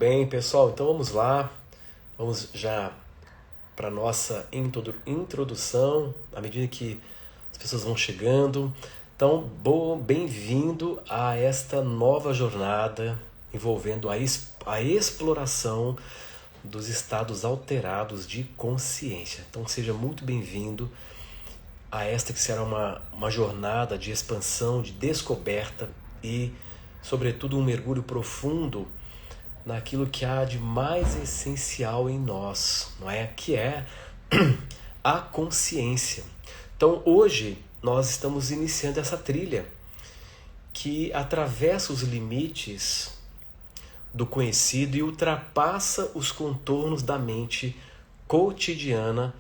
bem, pessoal? Então vamos lá, vamos já para a nossa introdução, à medida que as pessoas vão chegando. Então, bem-vindo a esta nova jornada envolvendo a exploração dos estados alterados de consciência. Então seja muito bem-vindo a esta que será uma jornada de expansão, de descoberta e, sobretudo, um mergulho profundo naquilo que há de mais essencial em nós, não é? Que é a consciência. Então hoje nós estamos iniciando essa trilha que atravessa os limites do conhecido e ultrapassa os contornos da mente cotidiana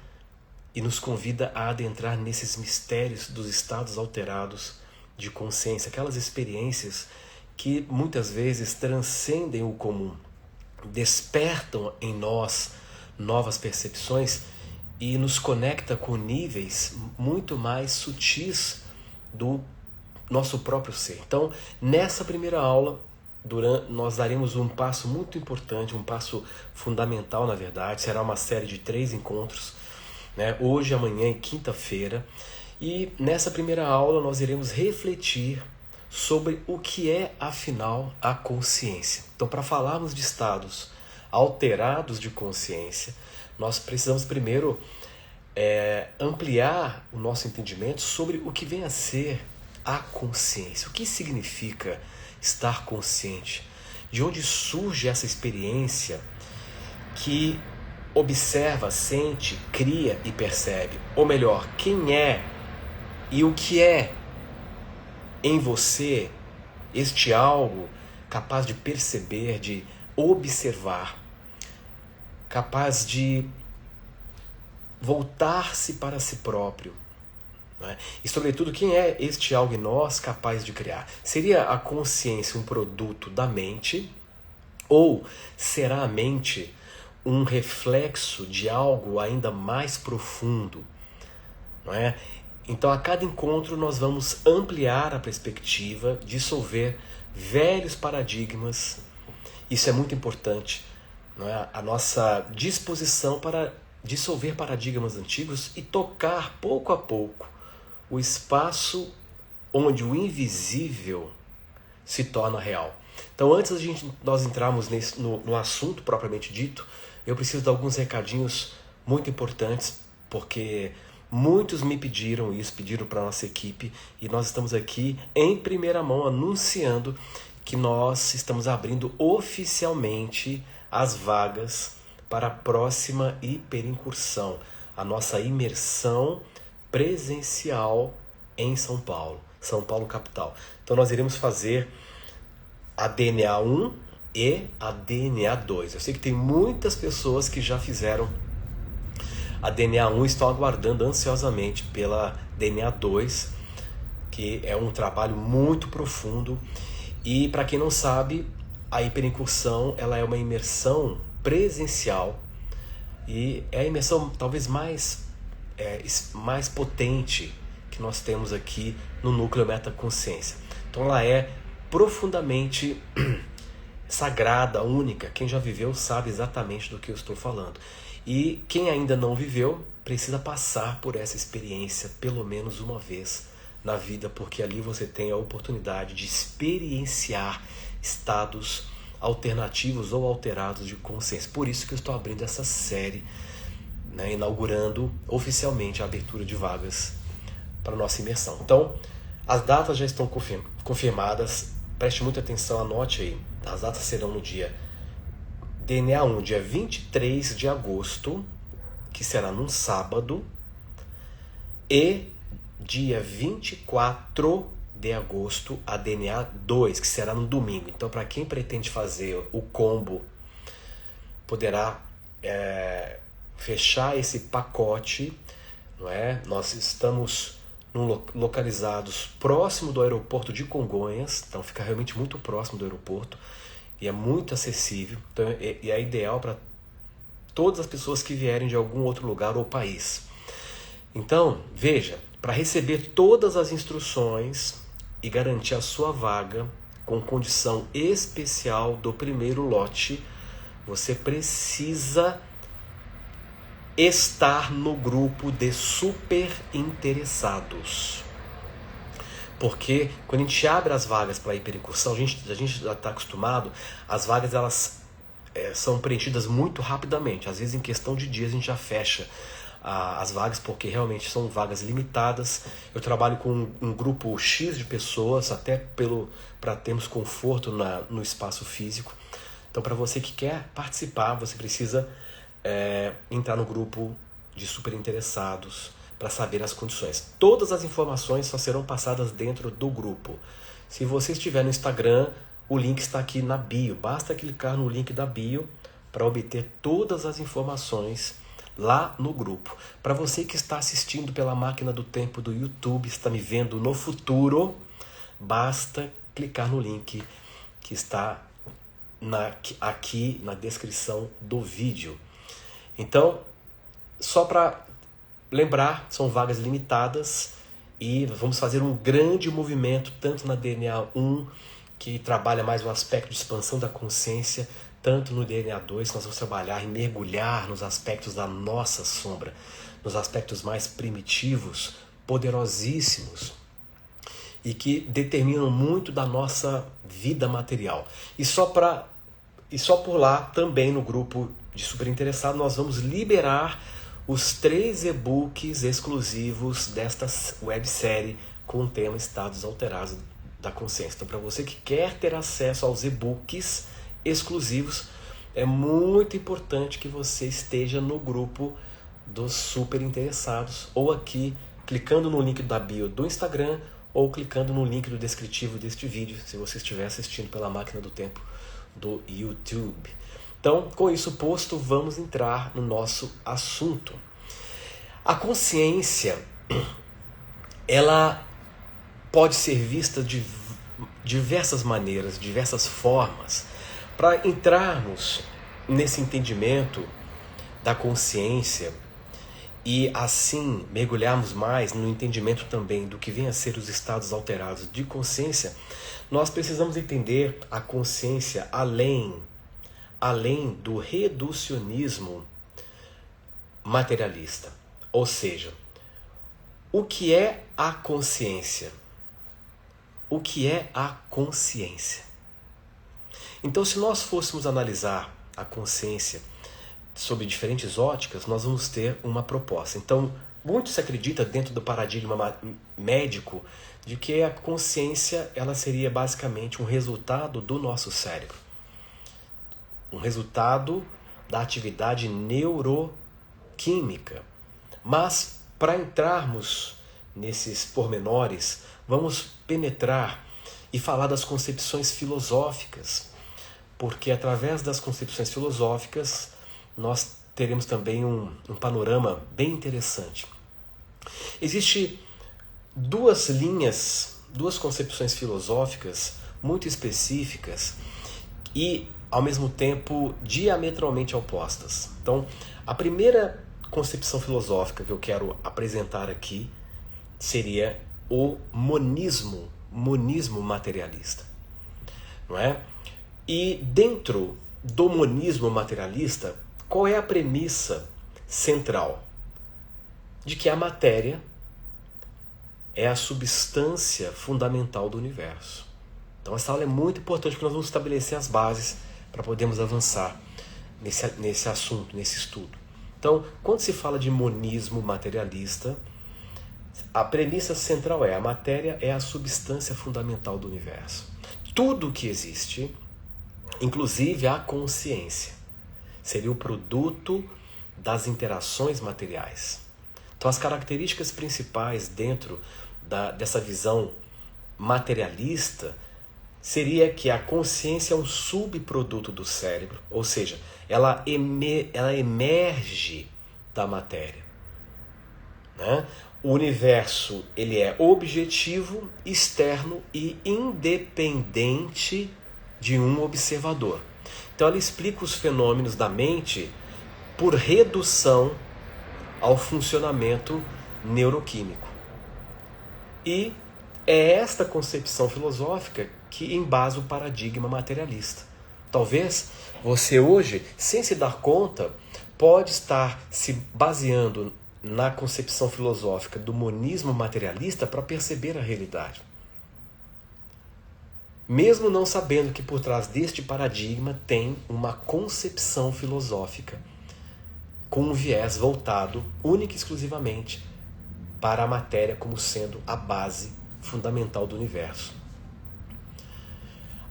e nos convida a adentrar nesses mistérios dos estados alterados de consciência, aquelas experiências que muitas vezes transcendem o comum, despertam em nós novas percepções e nos conecta com níveis muito mais sutis do nosso próprio ser. Então, nessa primeira aula, nós daremos um passo muito importante, um passo fundamental, na verdade. Será uma série de 3 encontros, né? Hoje, amanhã e quinta-feira. E nessa primeira aula nós iremos refletir sobre o que é, afinal, a consciência. Então, para falarmos de estados alterados de consciência, nós precisamos primeiro ampliar o nosso entendimento sobre o que vem a ser a consciência. O que significa estar consciente? De onde surge essa experiência que observa, sente, cria e percebe? Ou melhor, quem é e o que é em você este algo capaz de perceber, de observar, capaz de voltar-se para si próprio, não é? E sobretudo, quem é este algo em nós capaz de criar? Seria a consciência um produto da mente, ou será a mente um reflexo de algo ainda mais profundo, não é? Então, a cada encontro nós vamos ampliar a perspectiva, dissolver velhos paradigmas. Isso é muito importante, não é? A nossa disposição para dissolver paradigmas antigos e tocar pouco a pouco o espaço onde o invisível se torna real. Então, antes de nós entrarmos no assunto propriamente dito, eu preciso dar alguns recadinhos muito importantes, porque muitos me pediram isso, pediram para a nossa equipe, e nós estamos aqui em primeira mão anunciando que nós estamos abrindo oficialmente as vagas para a próxima hiperincursão, a nossa imersão presencial em São Paulo capital. Então nós iremos fazer a DNA 1 e a DNA 2. Eu sei que tem muitas pessoas que já fizeram a DNA 1 e estão aguardando ansiosamente pela DNA 2, que é um trabalho muito profundo. E para quem não sabe, a hiperincursão ela é uma imersão presencial e é a imersão talvez mais potente que nós temos aqui no Núcleo Metaconsciência. Então ela é profundamente sagrada, única. Quem já viveu sabe exatamente do que eu estou falando. E quem ainda não viveu precisa passar por essa experiência pelo menos uma vez na vida, porque ali você tem a oportunidade de experienciar estados alternativos ou alterados de consciência. Por isso que eu estou abrindo essa série, né, inaugurando oficialmente a abertura de vagas para a nossa imersão. Então, as datas já estão confirmadas. Preste muita atenção, anote aí. As datas serão no dia DNA 1, dia 23 de agosto, que será num sábado, e dia 24 de agosto, a DNA 2, que será no domingo. Então, para quem pretende fazer o combo, poderá fechar esse pacote, não é? Nós estamos localizados próximo do aeroporto de Congonhas, então fica realmente muito próximo do aeroporto e é muito acessível, então é ideal para todas as pessoas que vierem de algum outro lugar ou país. Então, veja, para receber todas as instruções e garantir a sua vaga com condição especial do primeiro lote, você precisa estar no grupo de super interessados. Porque quando a gente abre as vagas para hiperincursão, a gente já está acostumado, as vagas elas são preenchidas muito rapidamente. Às vezes em questão de dias a gente já fecha as vagas, porque realmente são vagas limitadas. Eu trabalho com um grupo X de pessoas, até para termos conforto no espaço físico. Então, para você que quer participar, você precisa entrar no grupo de super interessados para saber as condições. Todas as informações só serão passadas dentro do grupo. Se você estiver no Instagram, o link está aqui na bio. Basta clicar no link da bio para obter todas as informações lá no grupo. Para você que está assistindo pela máquina do tempo do YouTube, está me vendo no futuro, basta clicar no link que está aqui na descrição do vídeo. Então, só para lembrar, são vagas limitadas e vamos fazer um grande movimento tanto na DNA 1, que trabalha mais o aspecto de expansão da consciência, tanto no DNA 2, nós vamos trabalhar e mergulhar nos aspectos da nossa sombra, nos aspectos mais primitivos, poderosíssimos e que determinam muito da nossa vida material. E só por lá, também no grupo de super interessado, nós vamos liberar os 3 e-books exclusivos desta websérie com o tema Estados Alterados da Consciência. Então, para você que quer ter acesso aos e-books exclusivos, é muito importante que você esteja no grupo dos super interessados, ou aqui, clicando no link da bio do Instagram, ou clicando no link do descritivo deste vídeo, se você estiver assistindo pela máquina do tempo do YouTube. Então, com isso posto, vamos entrar no nosso assunto. A consciência, ela pode ser vista de diversas maneiras, diversas formas. Para entrarmos nesse entendimento da consciência e assim mergulharmos mais no entendimento também do que vem a ser os estados alterados de consciência, nós precisamos entender a consciência além do reducionismo materialista. Ou seja, o que é a consciência? O que é a consciência? Então, se nós fôssemos analisar a consciência sob diferentes óticas, nós vamos ter uma proposta. Então, muito se acredita dentro do paradigma médico de que a consciência ela seria basicamente um resultado do nosso cérebro. Um resultado da atividade neuroquímica. Mas, para entrarmos nesses pormenores, vamos penetrar e falar das concepções filosóficas, porque através das concepções filosóficas nós teremos também um panorama bem interessante. Existem duas linhas, duas concepções filosóficas muito específicas e, ao mesmo tempo, diametralmente opostas. Então, a primeira concepção filosófica que eu quero apresentar aqui seria o monismo materialista, não é? E dentro do monismo materialista, qual é a premissa central? De que a matéria é a substância fundamental do universo. Então essa aula é muito importante porque nós vamos estabelecer as bases para podermos avançar nesse assunto, nesse estudo. Então, quando se fala de monismo materialista, a premissa central é: a matéria é a substância fundamental do universo. Tudo que existe, inclusive a consciência, seria o produto das interações materiais. Então, as características principais dentro dessa visão materialista seria que a consciência é um subproduto do cérebro, ou seja, ela emerge da matéria, né? O universo ele é objetivo, externo e independente de um observador. Então ela explica os fenômenos da mente por redução ao funcionamento neuroquímico. E é esta concepção filosófica que embasa o paradigma materialista. Talvez você hoje, sem se dar conta, pode estar se baseando na concepção filosófica do monismo materialista para perceber a realidade. Mesmo não sabendo que por trás deste paradigma tem uma concepção filosófica com um viés voltado única e exclusivamente para a matéria como sendo a base fundamental do universo.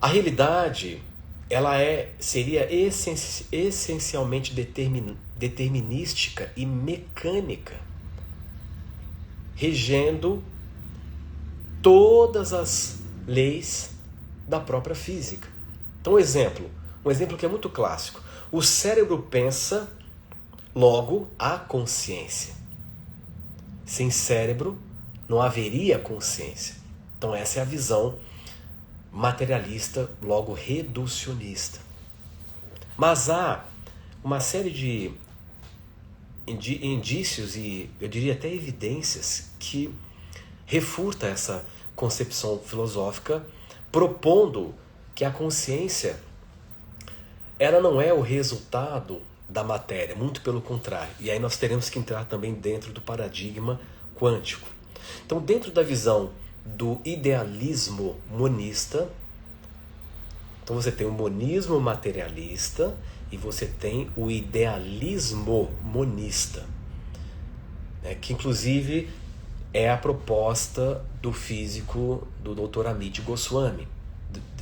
A realidade, ela seria essencialmente determinística e mecânica, regendo todas as leis da própria física. Então, um exemplo que é muito clássico. O cérebro pensa, logo há consciência. Sem cérebro não haveria consciência. Então essa é a visão materialista, logo reducionista. Mas há uma série de indícios e eu diria até evidências que refuta essa concepção filosófica, propondo que a consciência ela não é o resultado da matéria, muito pelo contrário. E aí nós teremos que entrar também dentro do paradigma quântico. Então, dentro da visão do idealismo monista, então você tem o monismo materialista e você tem o idealismo monista, né, que inclusive é a proposta do físico do Dr. Amit Goswami,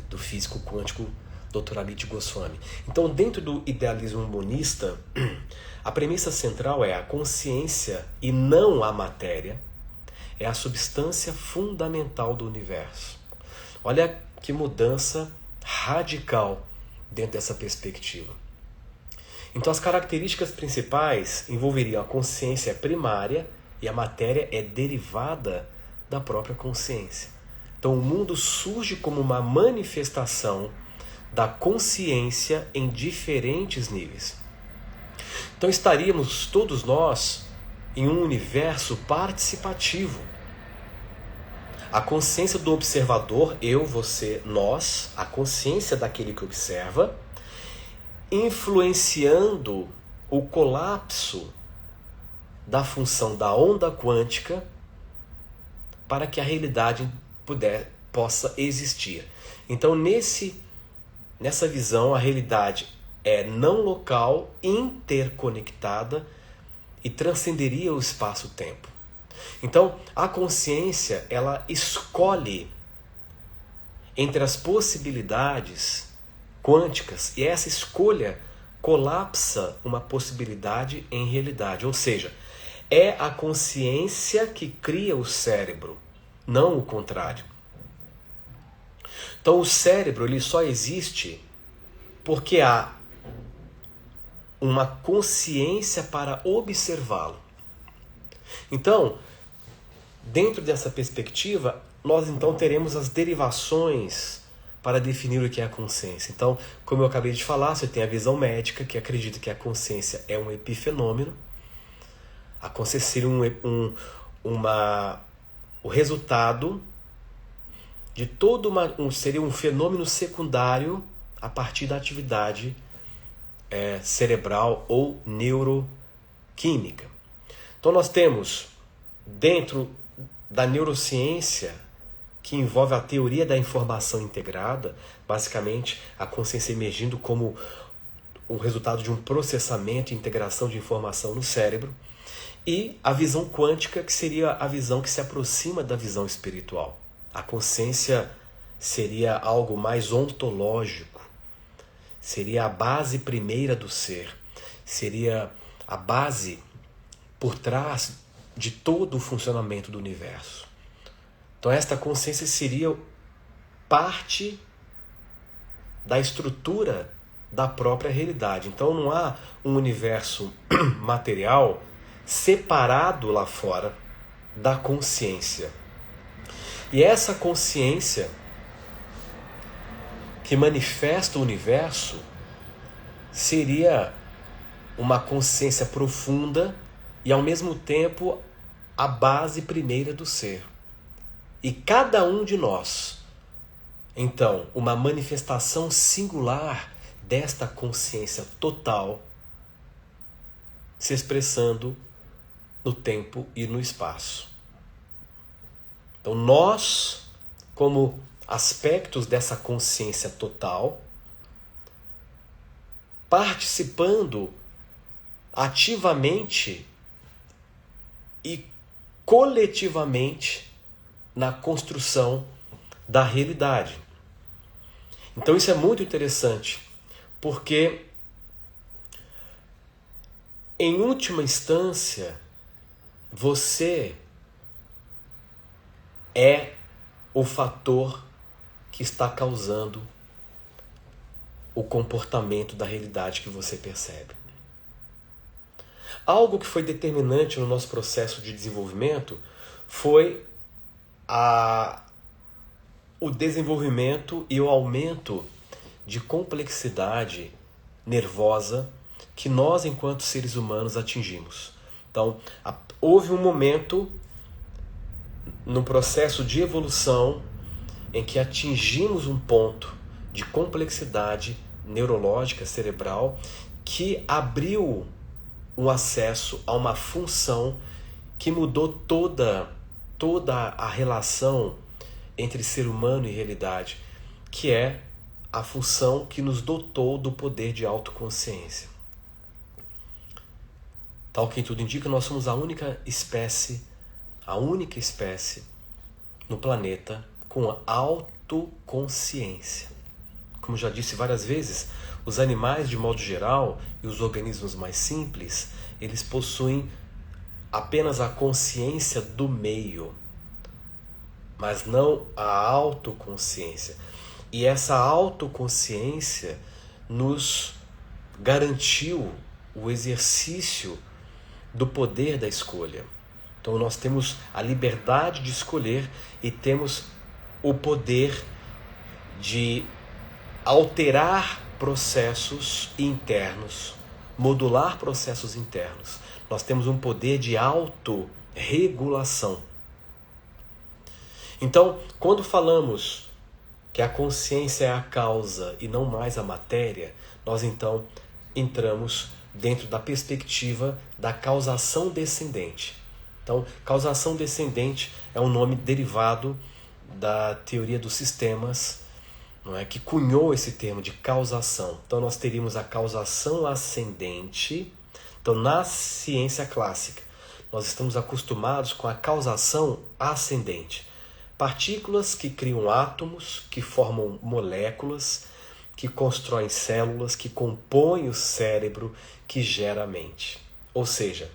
do físico quântico Dr. Amit Goswami. Então, dentro do idealismo monista, a premissa central é a consciência e não a matéria, é a substância fundamental do universo. Olha que mudança radical dentro dessa perspectiva. Então, as características principais envolveriam a consciência primária e a matéria é derivada da própria consciência. Então, o mundo surge como uma manifestação da consciência em diferentes níveis. Então estaríamos todos nós em um universo participativo. A consciência do observador, eu, você, nós, a consciência daquele que observa, influenciando o colapso da função da onda quântica para que a realidade possa existir. Então nessa visão, a realidade é não local, interconectada e transcenderia o espaço-tempo. Então, a consciência, ela escolhe entre as possibilidades quânticas e essa escolha colapsa uma possibilidade em realidade. Ou seja, é a consciência que cria o cérebro, não o contrário. Então o cérebro ele só existe porque há uma consciência para observá-lo. Então, dentro dessa perspectiva, nós então teremos as derivações para definir o que é a consciência. Então, como eu acabei de falar, você tem a visão médica, que acredita que a consciência é um epifenômeno. A consciência seria o resultado de seria um fenômeno secundário a partir da atividade cerebral ou neuroquímica. Então nós temos, dentro da neurociência, que envolve a teoria da informação integrada, basicamente a consciência emergindo como o resultado de um processamento e integração de informação no cérebro, e a visão quântica, que seria a visão que se aproxima da visão espiritual. A consciência seria algo mais ontológico, seria a base primeira do ser, seria a base por trás de todo o funcionamento do universo. Então esta consciência seria parte da estrutura da própria realidade. Então não há um universo material separado lá fora da consciência. E essa consciência que manifesta o universo seria uma consciência profunda e ao mesmo tempo a base primeira do ser. E cada um de nós, então, uma manifestação singular desta consciência total se expressando no tempo e no espaço. Então nós, como aspectos dessa consciência total, participando ativamente e coletivamente na construção da realidade. Então isso é muito interessante, porque em última instância você é o fator que está causando o comportamento da realidade que você percebe. Algo que foi determinante no nosso processo de desenvolvimento foi o desenvolvimento e o aumento de complexidade nervosa que nós, enquanto seres humanos, atingimos. Então, houve um momento no processo de evolução em que atingimos um ponto de complexidade neurológica cerebral que abriu um acesso a uma função que mudou toda a relação entre ser humano e realidade, que é a função que nos dotou do poder de autoconsciência. Tal que tudo indica, nós somos a única espécie no planeta com autoconsciência. Como já disse várias vezes, os animais de modo geral e os organismos mais simples, eles possuem apenas a consciência do meio, mas não a autoconsciência. E essa autoconsciência nos garantiu o exercício do poder da escolha. Então nós temos a liberdade de escolher e temos o poder de alterar processos internos, modular processos internos. Nós temos um poder de autorregulação. Então, quando falamos que a consciência é a causa e não mais a matéria, nós então entramos dentro da perspectiva da causação descendente. Então, causação descendente é um nome derivado da teoria dos sistemas, não é, que cunhou esse termo de causação. Então, nós teríamos a causação ascendente. Então, na ciência clássica, nós estamos acostumados com a causação ascendente. Partículas que criam átomos, que formam moléculas, que constroem células, que compõem o cérebro, que gera a mente. Ou seja,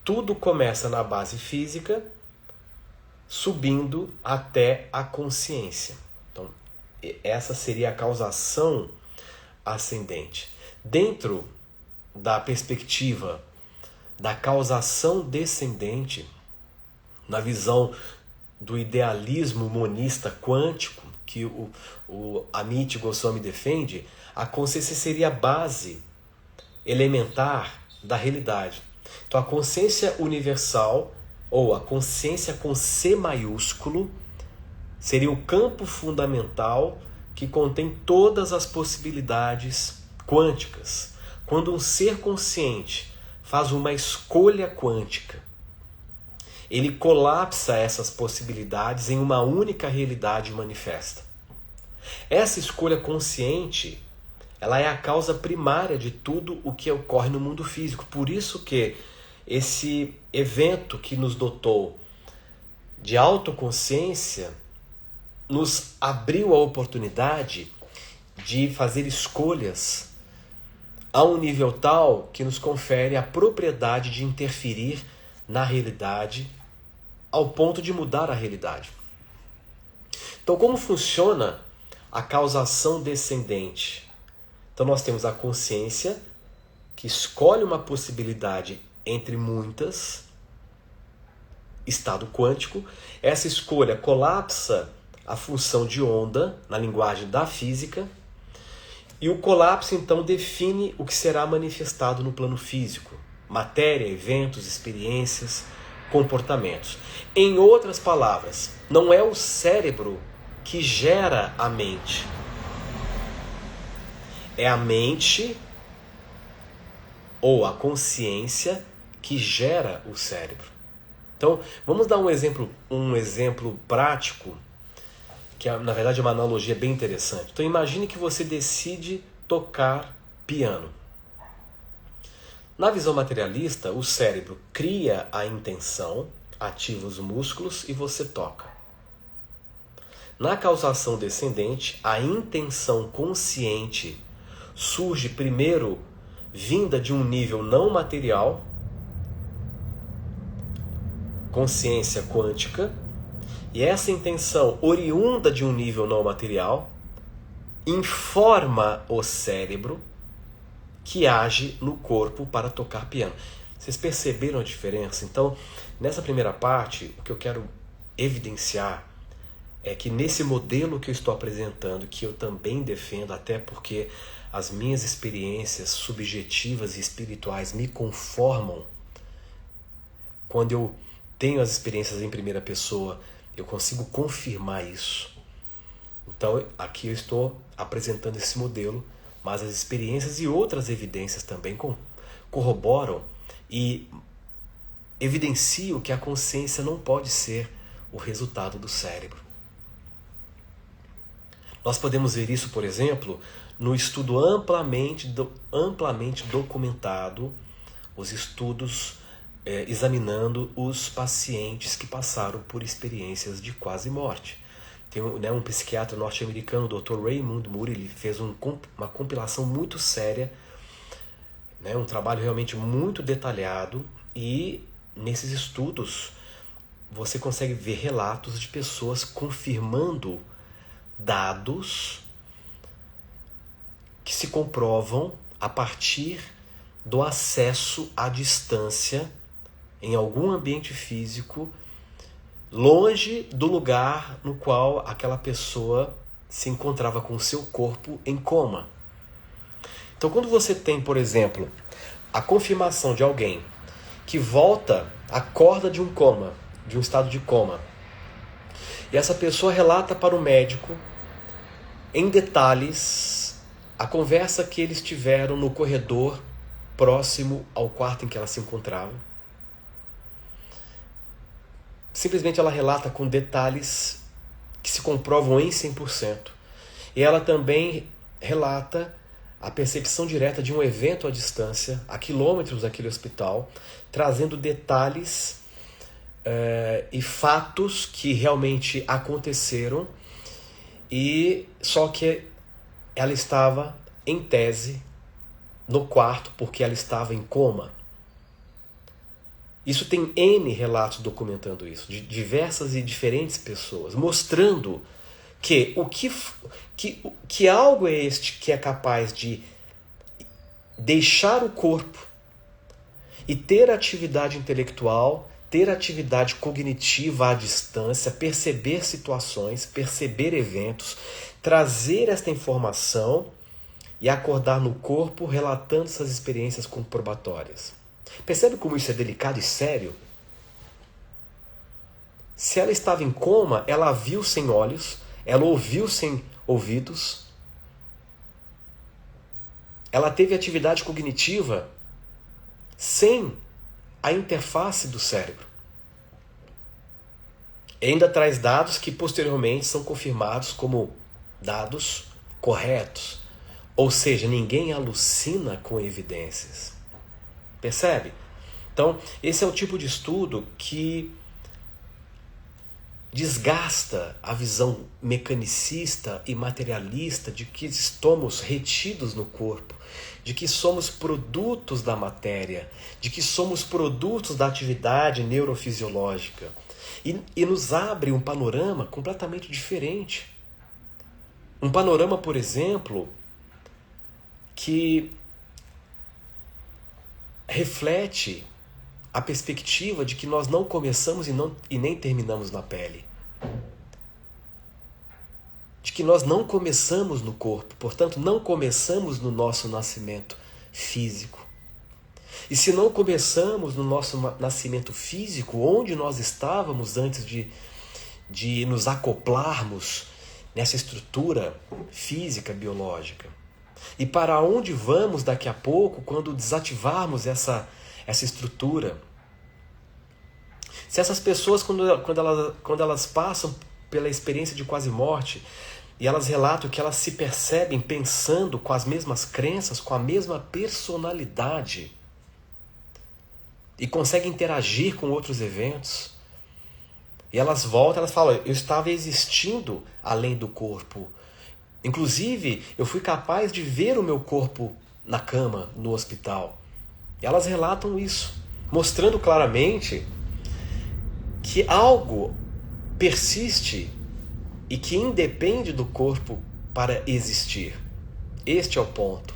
tudo começa na base física, subindo até a consciência. Então, essa seria a causação ascendente. Dentro da perspectiva da causação descendente, na visão do idealismo monista quântico, que o Amit Goswami defende, a consciência seria a base elementar da realidade. Então a consciência universal, ou a consciência com C maiúsculo, seria o campo fundamental que contém todas as possibilidades quânticas. Quando um ser consciente faz uma escolha quântica, ele colapsa essas possibilidades em uma única realidade manifesta. Essa escolha consciente, ela é a causa primária de tudo o que ocorre no mundo físico. Por isso que esse evento que nos dotou de autoconsciência nos abriu a oportunidade de fazer escolhas a um nível tal que nos confere a propriedade de interferir na realidade ao ponto de mudar a realidade. Então, como funciona a causação descendente? Então, nós temos a consciência que escolhe uma possibilidade entre muitas, estado quântico. Essa escolha colapsa a função de onda na linguagem da física, e o colapso então define o que será manifestado no plano físico: matéria, eventos, experiências, comportamentos. Em outras palavras, não é o cérebro que gera a mente. É a mente ou a consciência que gera o cérebro. Então, vamos dar um exemplo prático, que na verdade é uma analogia bem interessante. Então, imagine que você decide tocar piano. Na visão materialista, o cérebro cria a intenção, ativa os músculos e você toca. Na causação descendente, a intenção consciente surge primeiro vinda de um nível não material, consciência quântica, e essa intenção oriunda de um nível não material informa o cérebro que age no corpo para tocar piano. Vocês perceberam a diferença? Então, nessa primeira parte, o que eu quero evidenciar é que nesse modelo que eu estou apresentando, que eu também defendo, até porque as minhas experiências subjetivas e espirituais me conformam, quando eu tenho as experiências em primeira pessoa, eu consigo confirmar isso. Então, aqui eu estou apresentando esse modelo, mas as experiências e outras evidências também corroboram e evidenciam que a consciência não pode ser o resultado do cérebro. Nós podemos ver isso, por exemplo, no estudo amplamente documentado, os estudos examinando os pacientes que passaram por experiências de quase morte. Tem um psiquiatra norte-americano, o Dr. Raymond Moore, ele fez uma compilação muito séria, um trabalho realmente muito detalhado, e nesses estudos você consegue ver relatos de pessoas confirmando dados que se comprovam a partir do acesso à distância em algum ambiente físico, longe do lugar no qual aquela pessoa se encontrava com o seu corpo em coma. Então, quando você tem, por exemplo, a confirmação de alguém que acorda de um coma, de um estado de coma, e essa pessoa relata para o médico, em detalhes, a conversa que eles tiveram no corredor próximo ao quarto em que ela se encontrava. Simplesmente ela relata com detalhes que se comprovam em 100%. E ela também relata a percepção direta de um evento à distância, a quilômetros daquele hospital, trazendo detalhes e fatos que realmente aconteceram, e só que ela estava, em tese, no quarto porque ela estava em coma. Isso tem N relatos documentando isso, de diversas e diferentes pessoas, mostrando que algo é este que é capaz de deixar o corpo e ter atividade intelectual, ter atividade cognitiva à distância, perceber situações, perceber eventos, trazer esta informação e acordar no corpo relatando essas experiências comprobatórias. Percebe como isso é delicado e sério? Se ela estava em coma, ela viu sem olhos, ela ouviu sem ouvidos, ela teve atividade cognitiva sem a interface do cérebro. E ainda traz dados que posteriormente são confirmados como dados corretos. Ou seja, ninguém alucina com evidências. Percebe? Então, esse é o tipo de estudo que desgasta a visão mecanicista e materialista de que estamos retidos no corpo, de que somos produtos da matéria, de que somos produtos da atividade neurofisiológica. E nos abre um panorama completamente diferente. Um panorama, por exemplo, que reflete a perspectiva de que nós não começamos e nem terminamos na pele. De que nós não começamos no corpo, portanto, não começamos no nosso nascimento físico. E se não começamos no nosso nascimento físico, onde nós estávamos antes de nos acoplarmos nessa estrutura física, biológica? E para onde vamos daqui a pouco quando desativarmos essa estrutura? Se essas pessoas, quando elas passam pela experiência de quase morte, e elas relatam que elas se percebem pensando com as mesmas crenças, com a mesma personalidade, e conseguem interagir com outros eventos, e elas voltam, elas falam, eu estava existindo além do corpo. Inclusive, eu fui capaz de ver o meu corpo na cama, no hospital. E elas relatam isso, mostrando claramente que algo persiste e que independe do corpo para existir. Este é o ponto.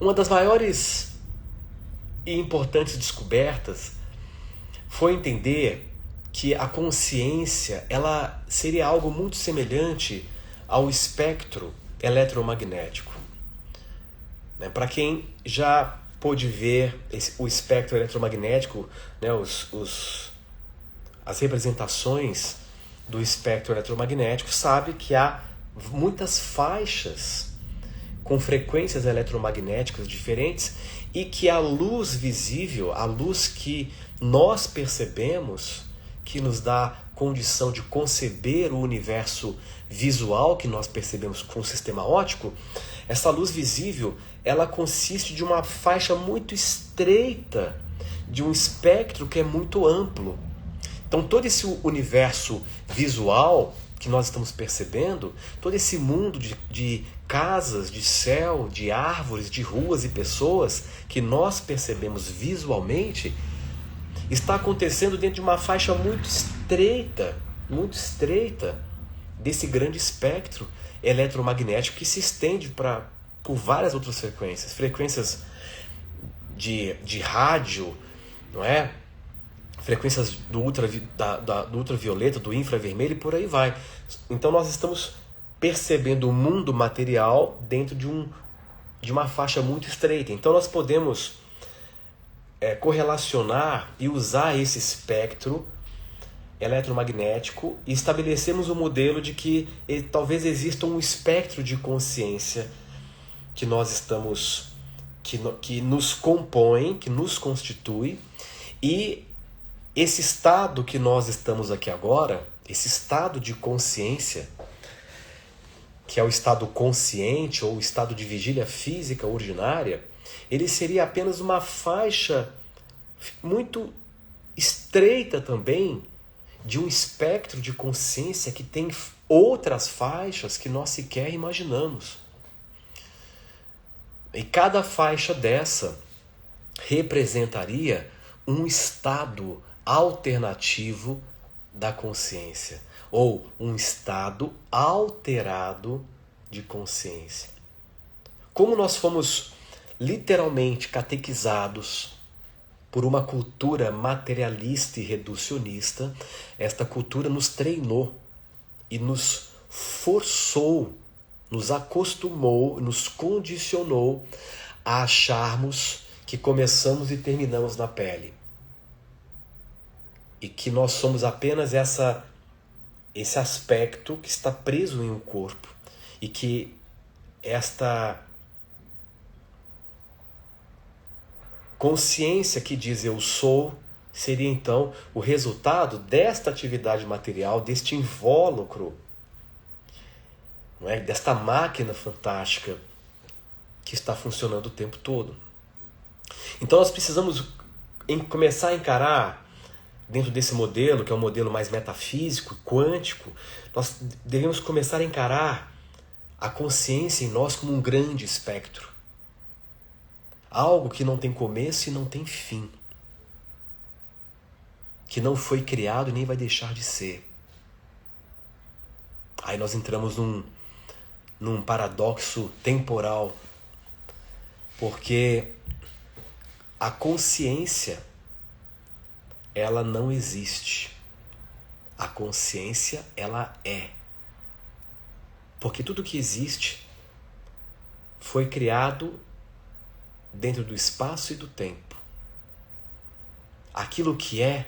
Uma das maiores e importantes descobertas foi entender que a consciência ela seria algo muito semelhante ao espectro eletromagnético. Para quem já pôde ver o espectro eletromagnético, as representações do espectro eletromagnético, sabe que há muitas faixas com frequências eletromagnéticas diferentes e que a luz visível, a luz que nós percebemos, que nos dá condição de conceber o universo visual que nós percebemos com o sistema óptico, essa luz visível, ela consiste de uma faixa muito estreita, de um espectro que é muito amplo. Então todo esse universo visual que nós estamos percebendo, todo esse mundo de casas, de céu, de árvores, de ruas e pessoas que nós percebemos visualmente, está acontecendo dentro de uma faixa muito estreita desse grande espectro eletromagnético que se estende por várias outras frequências de rádio, não é? Frequências do ultravioleta, do infravermelho e por aí vai. Então nós estamos percebendo o mundo material dentro de uma faixa muito estreita. Então nós podemos correlacionar e usar esse espectro eletromagnético e estabelecemos um modelo de que talvez exista um espectro de consciência que nós estamos, que nos compõe, que nos constitui, e esse estado que nós estamos aqui agora, esse estado de consciência, que é o estado consciente ou o estado de vigília física ordinária, ele seria apenas uma faixa muito estreita também de um espectro de consciência que tem outras faixas que nós sequer imaginamos. E cada faixa dessa representaria um estado alternativo da consciência, ou um estado alterado de consciência. Como nós fomos literalmente catequizados por uma cultura materialista e reducionista, esta cultura nos treinou e nos forçou, nos acostumou, nos condicionou a acharmos que começamos e terminamos na pele. E que nós somos apenas esse aspecto que está preso em um corpo. E que esta consciência que diz eu sou, seria então o resultado desta atividade material, deste invólucro, não é? Desta máquina fantástica que está funcionando o tempo todo. Então nós precisamos começar a encarar, dentro desse modelo, que é um modelo mais metafísico, quântico, nós devemos começar a encarar a consciência em nós como um grande espectro. Algo que não tem começo e não tem fim. Que não foi criado e nem vai deixar de ser. Aí nós entramos num paradoxo temporal. Porque a consciência, ela não existe. A consciência, ela é. Porque tudo que existe foi criado dentro do espaço e do tempo. Aquilo que é.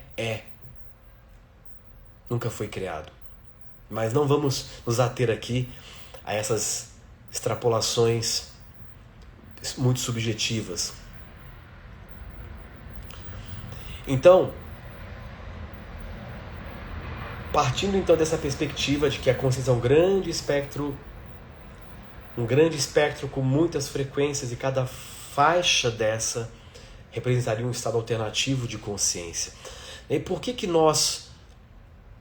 Nunca foi criado. Mas não vamos nos ater aqui a essas extrapolações muito subjetivas. Então, partindo então dessa perspectiva de que a consciência é um grande espectro com muitas frequências, e cada faixa dessa representaria um estado alternativo de consciência. E por que nós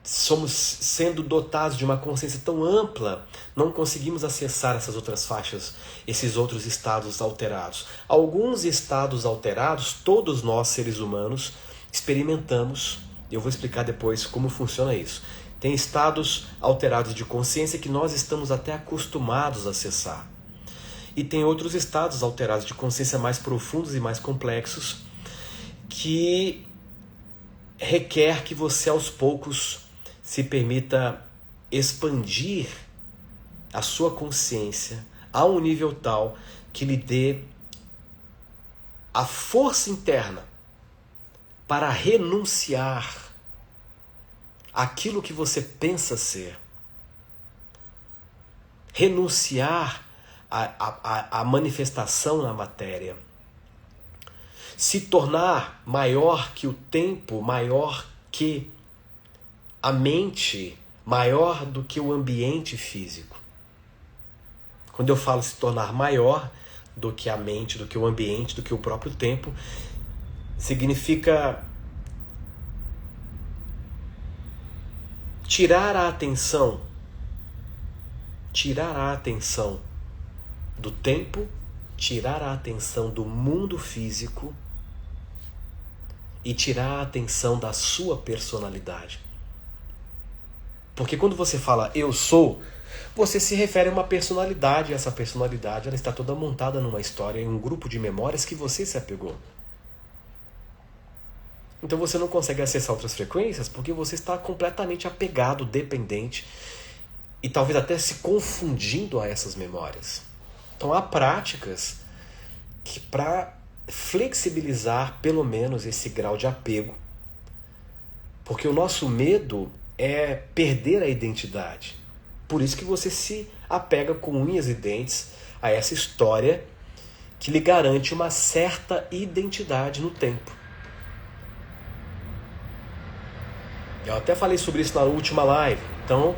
somos, sendo dotados de uma consciência tão ampla, não conseguimos acessar essas outras faixas, esses outros estados alterados? Alguns estados alterados, todos nós seres humanos experimentamos. Eu vou explicar depois como funciona isso. Tem estados alterados de consciência que nós estamos até acostumados a acessar. E tem outros estados alterados de consciência mais profundos e mais complexos que requer que você aos poucos se permita expandir a sua consciência a um nível tal que lhe dê a força interna para renunciar aquilo que você pensa ser. Renunciar à manifestação na matéria. Se tornar maior que o tempo, maior que a mente, maior do que o ambiente físico. Quando eu falo se tornar maior do que a mente, do que o ambiente, do que o próprio tempo, significa tirar a atenção do tempo, tirar a atenção do mundo físico e tirar a atenção da sua personalidade. Porque quando você fala eu sou, você se refere a uma personalidade, e essa personalidade ela está toda montada numa história, em um grupo de memórias que você se apegou. Então você não consegue acessar outras frequências porque você está completamente apegado, dependente e talvez até se confundindo a essas memórias. Então há práticas que, para flexibilizar pelo menos esse grau de apego, porque o nosso medo é perder a identidade. Por isso que você se apega com unhas e dentes a essa história que lhe garante uma certa identidade no tempo. Eu até falei sobre isso na última live. Então,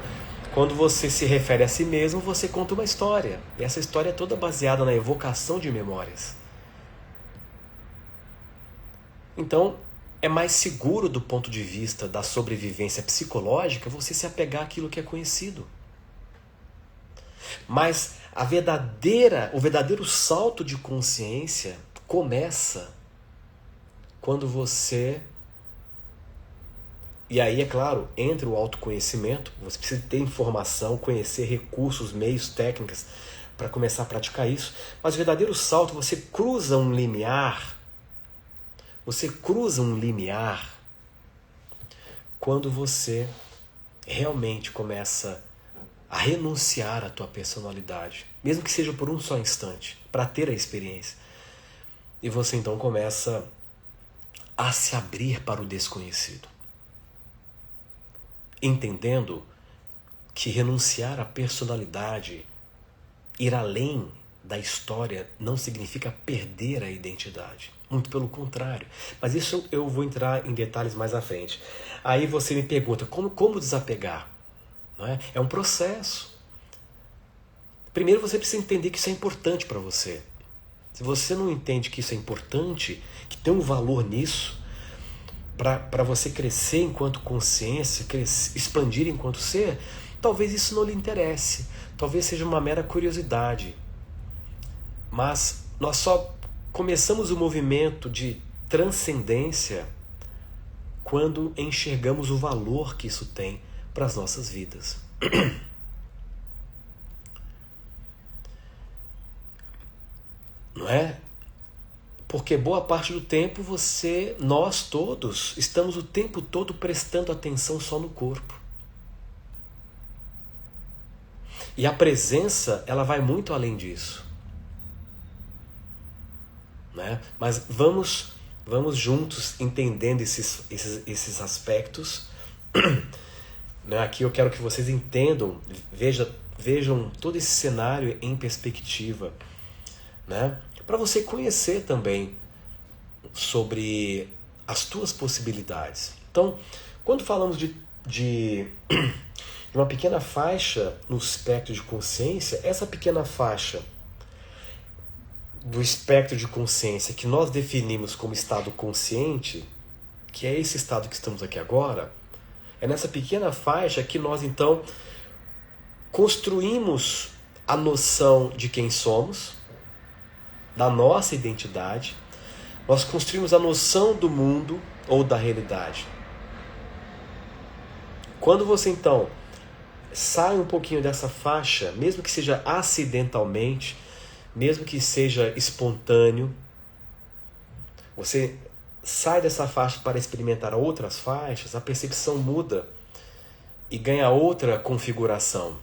quando você se refere a si mesmo, você conta uma história. E essa história é toda baseada na evocação de memórias. Então, é mais seguro do ponto de vista da sobrevivência psicológica você se apegar àquilo que é conhecido. Mas o verdadeiro salto de consciência começa quando você... E aí, é claro, entra o autoconhecimento, você precisa ter informação, conhecer recursos, meios, técnicas para começar a praticar isso. Mas o verdadeiro salto, você cruza um limiar quando você realmente começa a renunciar à tua personalidade, mesmo que seja por um só instante, para ter a experiência. E você então começa a se abrir para o desconhecido, entendendo que renunciar à personalidade, ir além da história, não significa perder a identidade. Muito pelo contrário. Mas isso eu vou entrar em detalhes mais à frente. Aí você me pergunta, como desapegar? Não é? É um processo. Primeiro você precisa entender que isso é importante para você. Se você não entende que isso é importante, que tem um valor nisso, para você crescer enquanto consciência, expandir enquanto ser, talvez isso não lhe interesse. Talvez seja uma mera curiosidade. Mas nós só começamos o movimento de transcendência quando enxergamos o valor que isso tem para as nossas vidas. Não é? Porque boa parte do tempo nós todos, estamos o tempo todo prestando atenção só no corpo. E a presença, ela vai muito além disso. Né? Mas vamos juntos entendendo esses aspectos. Né? Aqui eu quero que vocês entendam, vejam todo esse cenário em perspectiva, né? Para você conhecer também sobre as tuas possibilidades. Então, quando falamos de uma pequena faixa no espectro de consciência, essa pequena faixa do espectro de consciência que nós definimos como estado consciente, que é esse estado que estamos aqui agora, é nessa pequena faixa que nós então construímos a noção de quem somos, da nossa identidade, nós construímos a noção do mundo ou da realidade. Quando você então sai um pouquinho dessa faixa, mesmo que seja acidentalmente, mesmo que seja espontâneo, você sai dessa faixa para experimentar outras faixas, a percepção muda e ganha outra configuração.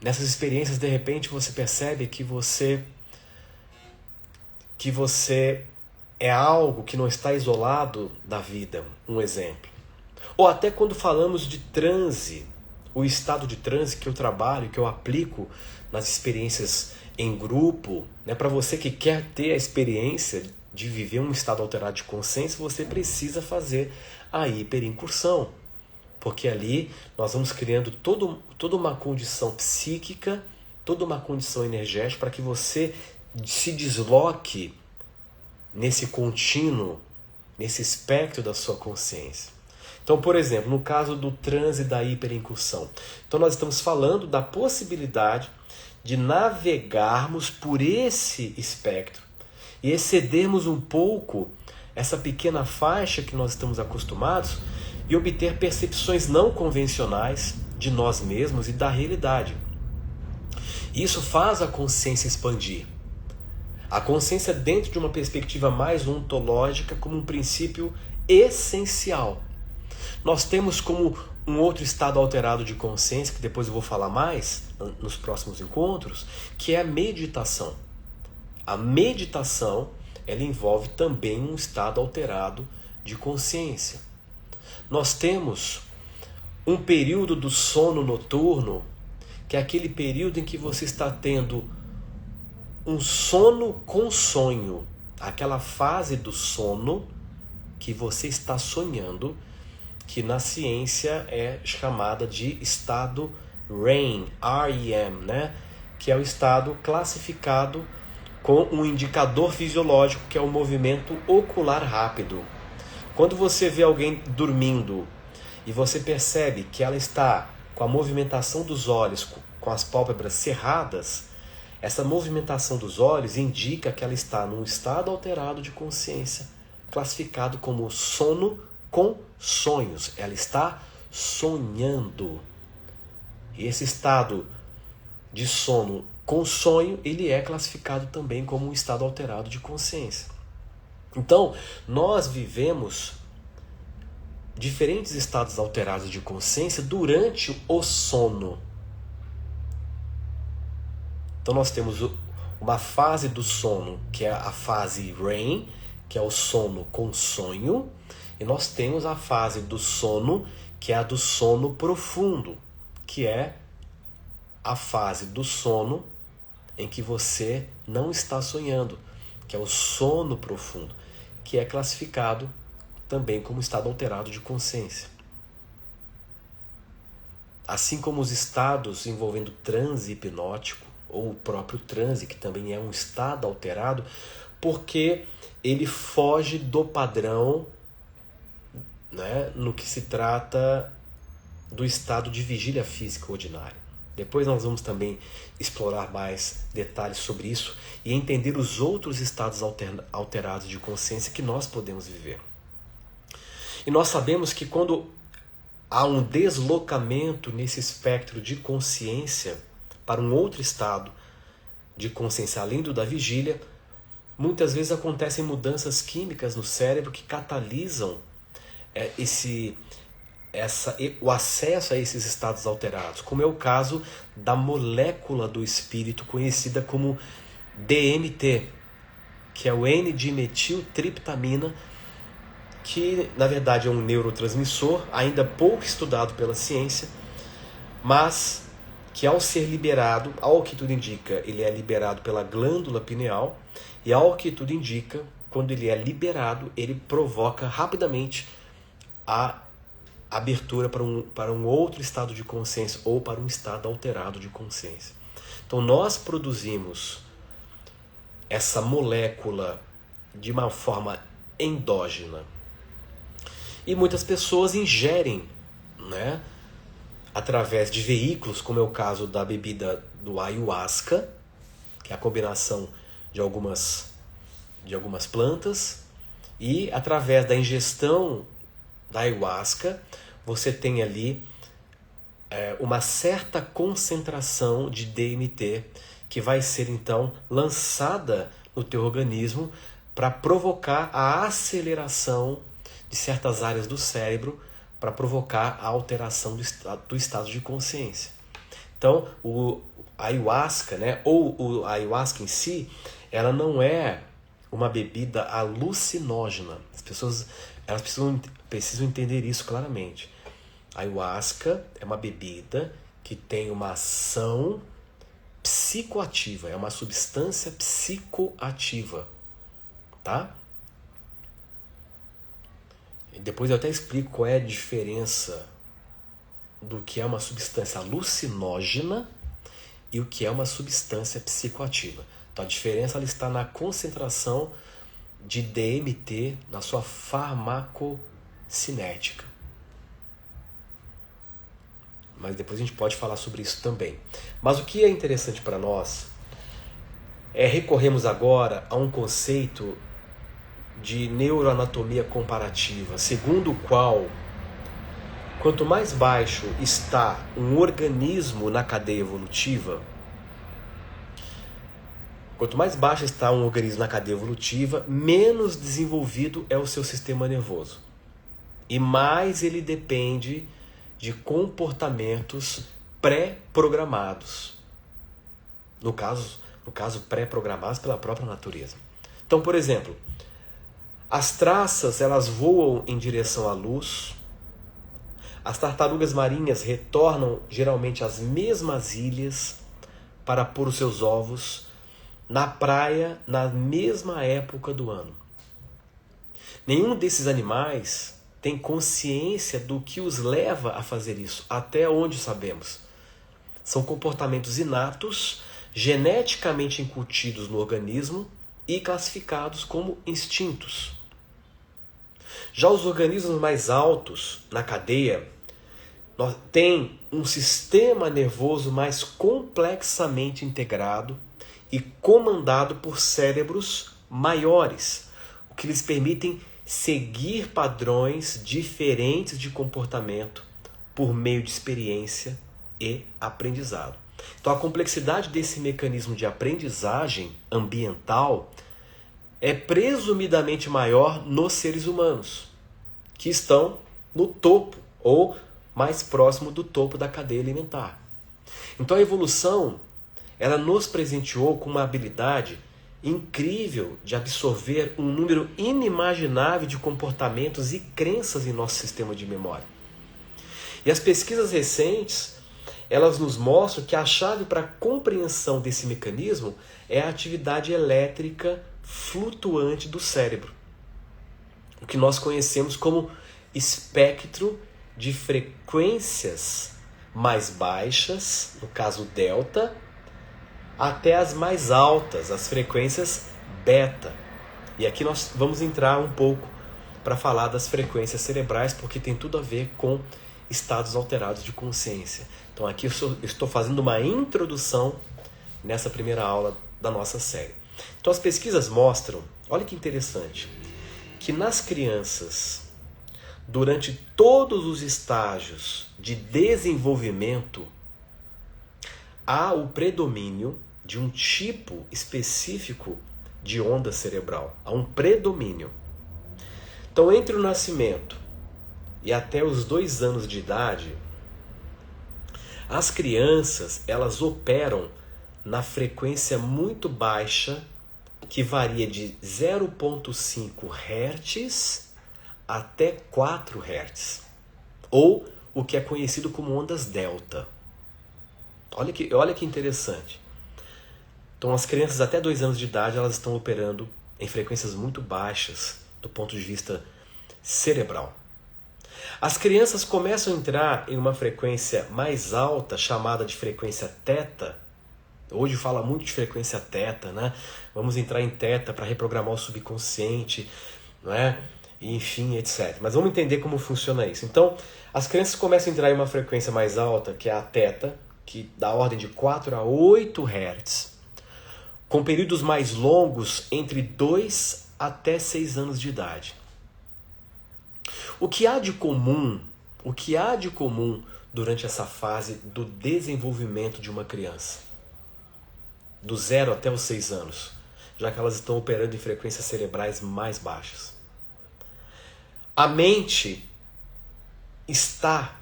Nessas experiências, de repente, você percebe que você é algo que não está isolado da vida, um exemplo. Ou até quando falamos de transe, o estado de transe que eu trabalho, que eu aplico nas experiências em grupo, né? Para você que quer ter a experiência de viver um estado alterado de consciência, você precisa fazer a hiperincursão. Porque ali nós vamos criando toda uma condição psíquica, toda uma condição energética para que você se desloque nesse contínuo, nesse espectro da sua consciência. Então, por exemplo, no caso do transe da hiperincursão, então nós estamos falando da possibilidade de navegarmos por esse espectro e excedermos um pouco essa pequena faixa que nós estamos acostumados e obter percepções não convencionais de nós mesmos e da realidade. Isso faz a consciência expandir. A consciência dentro de uma perspectiva mais ontológica como um princípio essencial. Nós temos como um outro estado alterado de consciência, que depois eu vou falar mais nos próximos encontros, que é a meditação. A meditação, ela envolve também um estado alterado de consciência. Nós temos um período do sono noturno, que é aquele período em que você está tendo um sono com sonho, aquela fase do sono que você está sonhando, que na ciência é chamada de estado REM, R-E-M, né? Que é o estado classificado com um indicador fisiológico que é o movimento ocular rápido. Quando você vê alguém dormindo e você percebe que ela está com a movimentação dos olhos, com as pálpebras cerradas, essa movimentação dos olhos indica que ela está num estado alterado de consciência, classificado como sono com sonhos. Ela está sonhando. E esse estado de sono com sonho, ele é classificado também como um estado alterado de consciência. Então, nós vivemos diferentes estados alterados de consciência durante o sono. Então nós temos uma fase do sono, que é a fase REM, que é o sono com sonho, e nós temos a fase do sono, que é a do sono profundo, que é a fase do sono em que você não está sonhando, que é o sono profundo, que é classificado também como estado alterado de consciência. Assim como os estados envolvendo transe hipnótico, ou o próprio transe, que também é um estado alterado, porque ele foge do padrão, né, no que se trata do estado de vigília física ordinária. Depois nós vamos também explorar mais detalhes sobre isso e entender os outros estados alterados de consciência que nós podemos viver. E nós sabemos que quando há um deslocamento nesse espectro de consciência para um outro estado de consciência além do da vigília, muitas vezes acontecem mudanças químicas no cérebro que catalisam o acesso a esses estados alterados, como é o caso da molécula do espírito conhecida como DMT, que é o N-dimetiltriptamina, que na verdade é um neurotransmissor ainda pouco estudado pela ciência, mas que ao ser liberado, ao que tudo indica, ele é liberado pela glândula pineal, e ao que tudo indica, quando ele é liberado, ele provoca rapidamente a abertura para um outro estado de consciência ou para um estado alterado de consciência. Então nós produzimos essa molécula de uma forma endógena e muitas pessoas ingerem, né, através de veículos, como é o caso da bebida do ayahuasca, que é a combinação de algumas plantas, e através da ingestão da ayahuasca, você tem ali uma certa concentração de DMT que vai ser então lançada no teu organismo para provocar a aceleração de certas áreas do cérebro, para provocar a alteração do estado de consciência. Então, a ayahuasca, né, ou a ayahuasca em si, ela não é uma bebida alucinógena. As pessoas elas precisam entender isso claramente. A ayahuasca é uma bebida que tem uma ação psicoativa, é uma substância psicoativa, tá? E depois eu até explico qual é a diferença do que é uma substância alucinógena e o que é uma substância psicoativa. Então a diferença ela está na concentração de DMT na sua farmacocinética. Mas depois a gente pode falar sobre isso também. Mas o que é interessante para nós é recorrermos agora a um conceito de neuroanatomia comparativa, segundo o qual, quanto mais baixo está um organismo na cadeia evolutiva, menos desenvolvido é o seu sistema nervoso. E mais ele depende de comportamentos pré-programados. No caso pré-programados pela própria natureza. Então, por exemplo, as traças elas voam em direção à luz. As tartarugas marinhas retornam geralmente às mesmas ilhas para pôr os seus ovos na praia na mesma época do ano. Nenhum desses animais tem consciência do que os leva a fazer isso, até onde sabemos. São comportamentos inatos, geneticamente incutidos no organismo e classificados como instintos. Já os organismos mais altos na cadeia têm um sistema nervoso mais complexamente integrado e comandado por cérebros maiores, o que lhes permitem seguir padrões diferentes de comportamento por meio de experiência e aprendizado. Então a complexidade desse mecanismo de aprendizagem ambiental é presumidamente maior nos seres humanos, que estão no topo ou mais próximo do topo da cadeia alimentar. Então a evolução ela nos presenteou com uma habilidade incrível de absorver um número inimaginável de comportamentos e crenças em nosso sistema de memória. E as pesquisas recentes, elas nos mostram que a chave para a compreensão desse mecanismo é a atividade elétrica flutuante do cérebro, o que nós conhecemos como espectro de frequências mais baixas, no caso delta, até as mais altas, as frequências beta. E aqui nós vamos entrar um pouco para falar das frequências cerebrais, porque tem tudo a ver com estados alterados de consciência. Então aqui eu estou fazendo uma introdução nessa primeira aula da nossa série. Então as pesquisas mostram, olha que interessante, que nas crianças, durante todos os estágios de desenvolvimento, há o predomínio de um tipo específico de onda cerebral. Há um predomínio. Então, entre o nascimento e até os 2 anos de idade, as crianças elas operam na frequência muito baixa, que varia de 0,5 Hz até 4 Hz, ou o que é conhecido como ondas delta. Olha que interessante. Então as crianças até 2 anos de idade elas estão operando em frequências muito baixas do ponto de vista cerebral. As crianças começam a entrar em uma frequência mais alta, chamada de frequência teta. Hoje fala muito de frequência teta, né? Vamos entrar em teta para reprogramar o subconsciente, não é? Enfim, etc. Mas vamos entender como funciona isso. Então, as crianças começam a entrar em uma frequência mais alta, que é a teta, que dá ordem de 4 a 8 Hz, com períodos mais longos entre 2 até 6 anos de idade. O que há de comum durante essa fase do desenvolvimento de uma criança? Do 0 até os 6 anos, já que elas estão operando em frequências cerebrais mais baixas. A mente está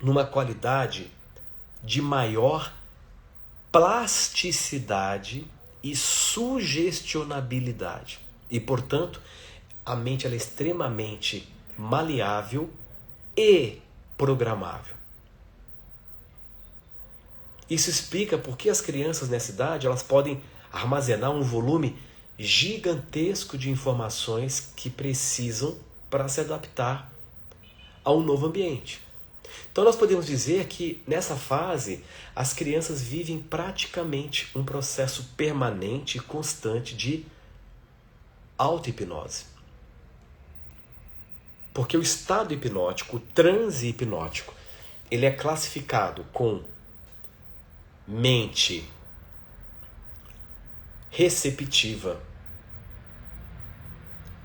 numa qualidade de maior plasticidade e sugestionabilidade. E, portanto, a mente ela é extremamente maleável e programável. Isso explica por que as crianças nessa idade elas podem armazenar um volume gigantesco de informações que precisam para se adaptar a um novo ambiente. Então nós podemos dizer que nessa fase as crianças vivem praticamente um processo permanente e constante de auto-hipnose. Porque o estado hipnótico, o transe hipnótico, ele é classificado com mente receptiva.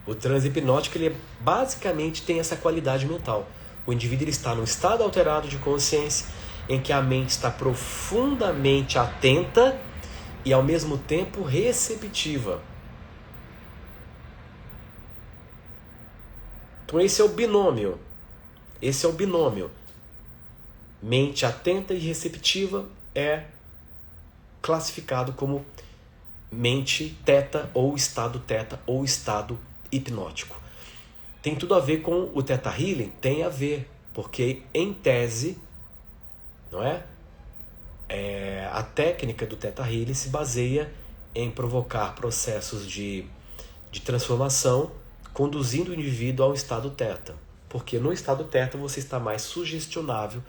O transe hipnótico ele basicamente tem essa qualidade mental. O indivíduo ele está num estado alterado de consciência em que a mente está profundamente atenta e ao mesmo tempo receptiva. Então esse é o binômio. Mente atenta e receptiva é classificado como mente teta ou estado hipnótico. Tem tudo a ver com o Theta Healing? Tem a ver, porque em tese, não é? A técnica do Theta Healing se baseia em provocar processos de transformação, conduzindo o indivíduo ao estado teta. Porque no estado teta você está mais sugestionável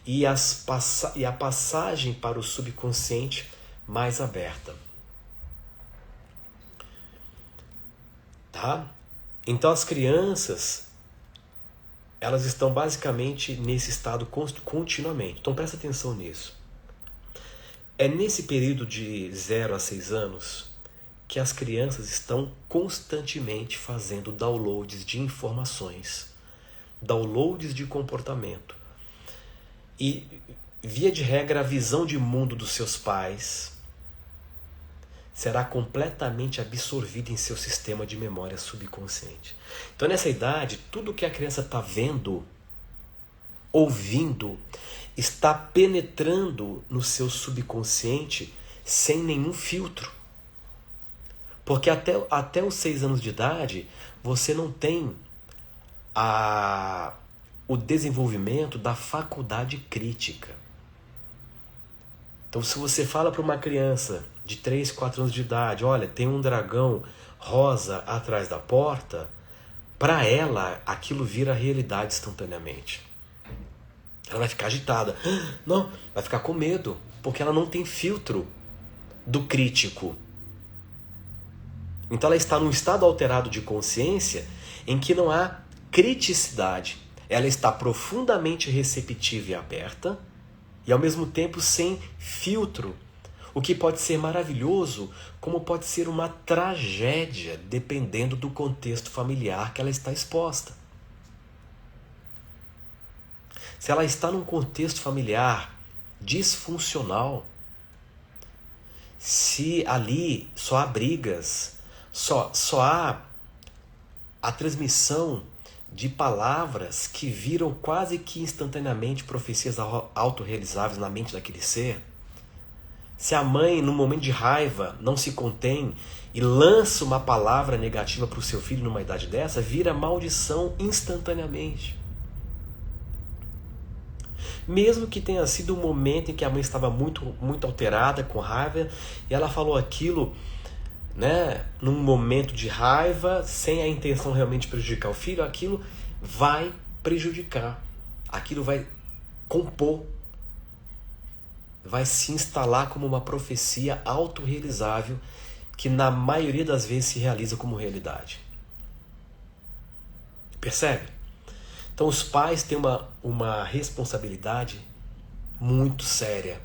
e a passagem para o subconsciente mais aberta. Tá? Então as crianças, elas estão basicamente nesse estado continuamente. Então presta atenção nisso. É nesse período de 0 a 6 anos que as crianças estão constantemente fazendo downloads de informações, downloads de comportamento. E, via de regra, a visão de mundo dos seus pais será completamente absorvida em seu sistema de memória subconsciente. Então, nessa idade, tudo que a criança está vendo, ouvindo, está penetrando no seu subconsciente sem nenhum filtro. Porque até os 6 anos de idade, você não tem o desenvolvimento da faculdade crítica. Então, se você fala para uma criança de 3, 4 anos de idade, olha, tem um dragão rosa atrás da porta, para ela, aquilo vira realidade instantaneamente. Ela vai ficar agitada. Não, vai ficar com medo, porque ela não tem filtro do crítico. Então ela está num estado alterado de consciência em que não há criticidade. Ela está profundamente receptiva e aberta e ao mesmo tempo sem filtro. O que pode ser maravilhoso, como pode ser uma tragédia, dependendo do contexto familiar que ela está exposta. Se ela está num contexto familiar disfuncional, se ali só há brigas, só há a transmissão de palavras que viram quase que instantaneamente profecias autorrealizáveis na mente daquele ser, se a mãe, num momento de raiva, não se contém e lança uma palavra negativa para o seu filho numa idade dessa, vira maldição instantaneamente. Mesmo que tenha sido um momento em que a mãe estava muito, muito alterada, com raiva, e ela falou aquilo, né, num momento de raiva, sem a intenção realmente de prejudicar o filho, aquilo vai prejudicar, aquilo vai compor, vai se instalar como uma profecia autorrealizável que na maioria das vezes se realiza como realidade. Percebe? Então os pais têm uma responsabilidade muito séria.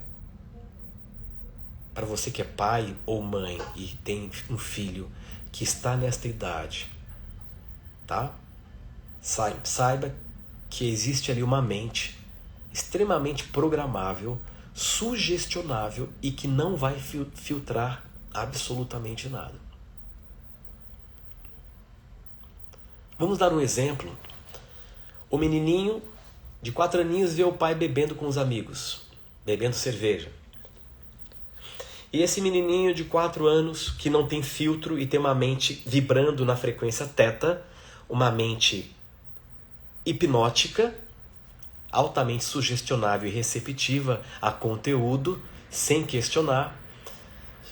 Para você que é pai ou mãe e tem um filho que está nesta idade, tá? Saiba que existe ali uma mente extremamente programável, sugestionável e que não vai filtrar absolutamente nada. Vamos dar um exemplo. O menininho de 4 aninhos vê o pai bebendo com os amigos, bebendo cerveja. E esse menininho de 4 anos, que não tem filtro e tem uma mente vibrando na frequência teta, uma mente hipnótica, altamente sugestionável e receptiva a conteúdo, sem questionar,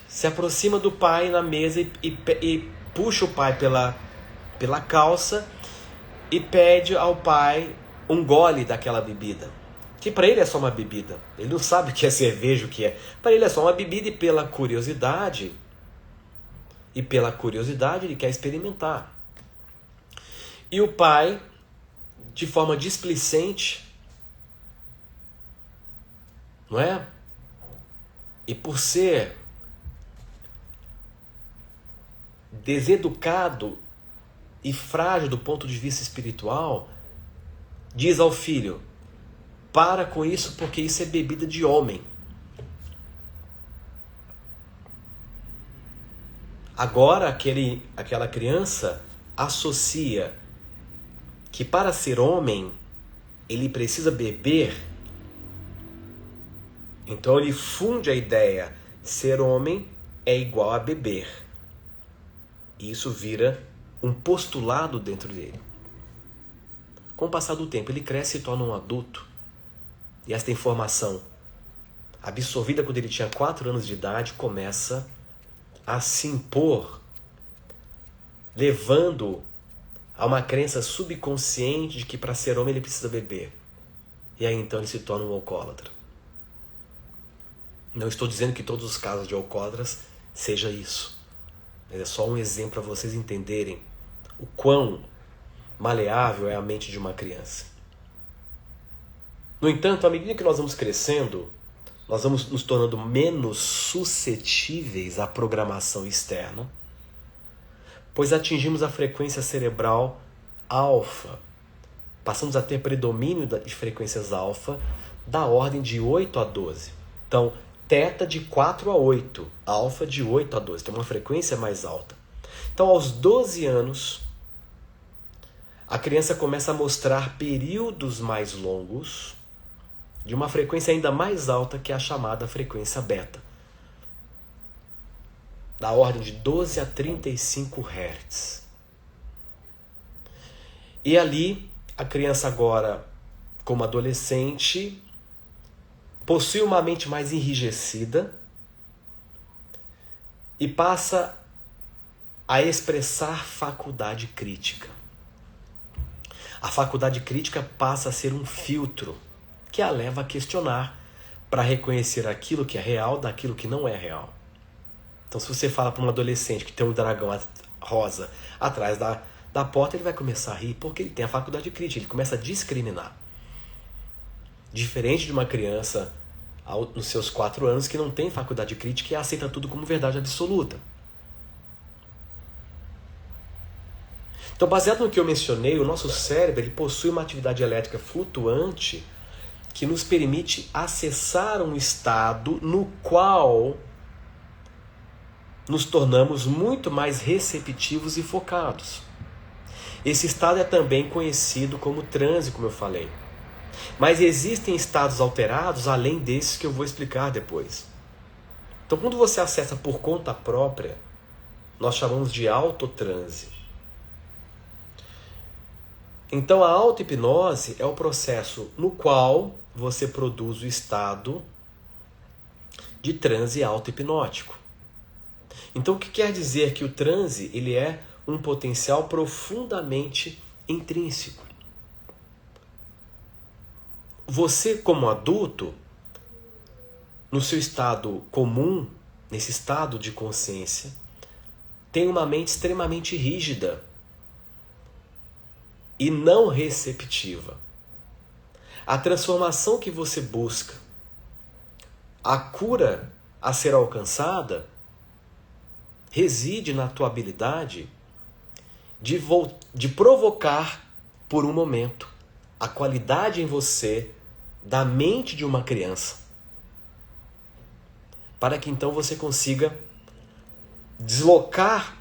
se aproxima do pai na mesa e puxa o pai pela calça e pede ao pai um gole daquela bebida. Que para ele é só uma bebida. Ele não sabe o que é cerveja, o que é. Para ele é só uma bebida e pela curiosidade ele quer experimentar. E o pai, de forma displicente, não é? E por ser deseducado e frágil do ponto de vista espiritual, diz ao filho: para com isso porque isso é bebida de homem. Agora aquela criança associa que para ser homem ele precisa beber. Então ele funde a ideia: ser homem é igual a beber. E isso vira um postulado dentro dele. Com o passar do tempo, ele cresce e se torna um adulto. E esta informação, absorvida quando ele tinha 4 anos de idade, começa a se impor, levando a uma crença subconsciente de que para ser homem ele precisa beber. E aí então ele se torna um alcoólatra. Não estou dizendo que todos os casos de alcoólatras seja isso. Mas é só um exemplo para vocês entenderem o quão maleável é a mente de uma criança. No entanto, à medida que nós vamos crescendo, nós vamos nos tornando menos suscetíveis à programação externa, pois atingimos a frequência cerebral alfa. Passamos a ter predomínio de frequências alfa da ordem de 8 a 12. Então, teta de 4 a 8, alfa de 8 a 12. Tem uma frequência mais alta. Então, aos 12 anos, a criança começa a mostrar períodos mais longos de uma frequência ainda mais alta, que é a chamada frequência beta, da ordem de 12 a 35 Hz. E ali, a criança agora, como adolescente, possui uma mente mais enrijecida e passa a expressar faculdade crítica. A faculdade crítica passa a ser um filtro que a leva a questionar para reconhecer aquilo que é real daquilo que não é real. Então, se você fala para um adolescente que tem um dragão rosa atrás da porta, ele vai começar a rir porque ele tem a faculdade crítica, ele começa a discriminar. Diferente de uma criança nos seus 4 anos que não tem faculdade crítica e aceita tudo como verdade absoluta. Então, baseado no que eu mencionei, o nosso cérebro ele possui uma atividade elétrica flutuante que nos permite acessar um estado no qual nos tornamos muito mais receptivos e focados. Esse estado é também conhecido como transe, como eu falei. Mas existem estados alterados além desses que eu vou explicar depois. Então, quando você acessa por conta própria, nós chamamos de autotranse. Então, a auto-hipnose é o processo no qual você produz o estado de transe auto-hipnótico. Então, o que quer dizer que o transe ele é um potencial profundamente intrínseco? Você, como adulto, no seu estado comum, nesse estado de consciência, tem uma mente extremamente rígida e não receptiva. A transformação que você busca, a cura a ser alcançada, reside na tua habilidade de provocar por um momento a qualidade em você da mente de uma criança, para que então você consiga deslocar